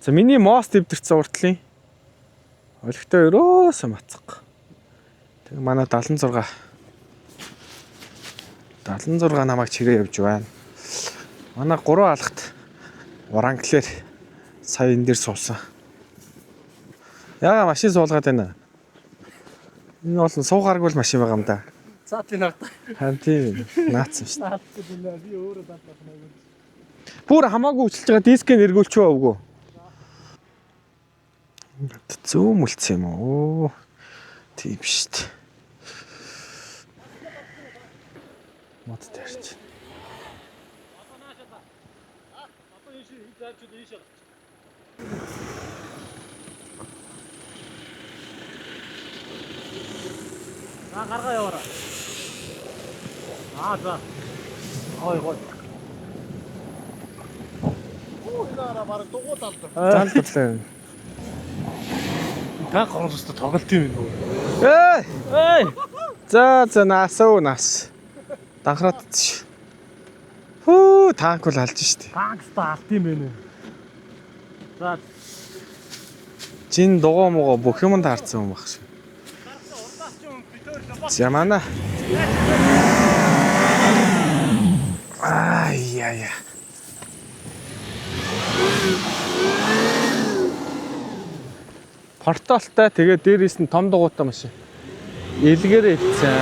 За миний мост дэвдэрсэн уртлын олигтой өрөөсөө мацахгүй. Тэгээ манай 76 намайг чирээ явж байна. Манай 3 алхад Вранглер сая энэ дээр суусан. Яга машин суулгаад байна. Энэ бол суугааргүй л машин байгаа юм да. За тийм наа. Харин тийм наацсан шүү дээ. Наацсан байна. Би өөрөө дадлах нэг. Бүр хамаагүй өчилж байгаа дискээ эргүүлчихөө өвгөө. Зөө мөлцсөн юм уу? Тийм шүү дээ. Мод таарч. За гаргаа яваарай. За. Гой. Нара бараг дугуй талдаг. Залдлаа. Та горомстой тоглолт юм уу? Эй! За нас. Данхраад ш. Хөө танк бол алж штэ. Танкстай алт юм байна. За. Чин дугуй муугаа бүх юмд харцсан юм баг шиг. За мана. Яа. Порталтай тэгээ дээрээс нь том дугуйтай машин. Илгээрээ ивцэн.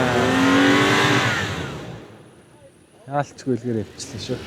Яалчгүй илгээрээ ивчлээ шүү.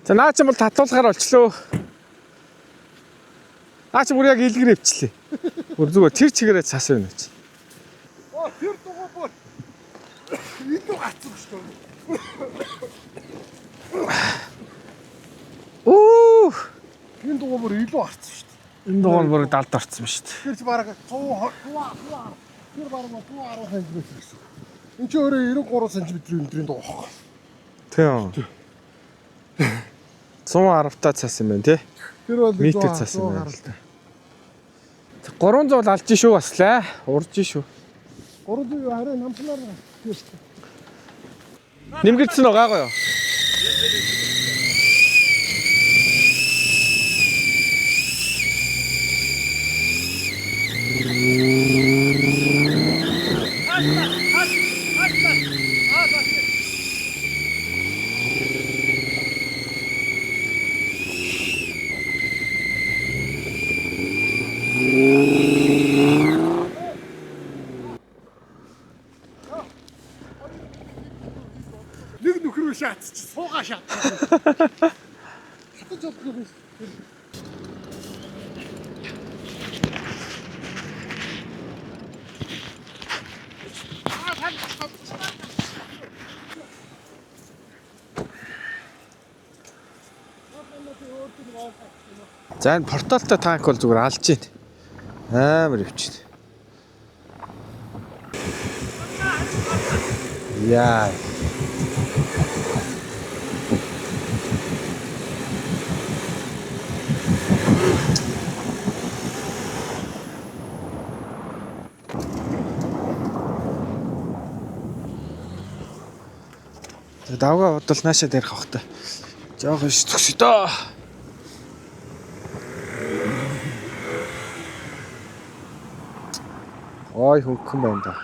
За наа чи бол татуулахаар болчлоо. Наа чи бүр яг илгэр өвчлээ. Бүр зүгээр тэр чигээрээ цас байна чи. Тэр дугуй бүр. Илүү гацсан шүү дээ. Энэ дугуй бүр илүү гарцсан шүү дээ. Энэ дугуй бүр далд орцсон шүү дээ. Тэр чи бараг 100 тэр бараг 110 см гэсэн. Энд чи өөрөө 93 см өндрийн дугуй байхгүй. Тийм. 110 та цас юм байна тий. Тэр бол метр цас юм байна л да. 300 бол алж шүү баслаа. Урж шүү. 300 арай намснаар тийш. Нэмгэрсэн байгаа юу? Нэг нөхрөө шаатчих. Суугаа шаат. Хатаж чадахгүй биш. За энэ порталтай танк бол зүгээр алж байна. Амар өвчин. Яа. Давгаа бодвол наашаа дээрх авахтай. Жоох ш төгсөй дөө. Ой хөнгөн байна да.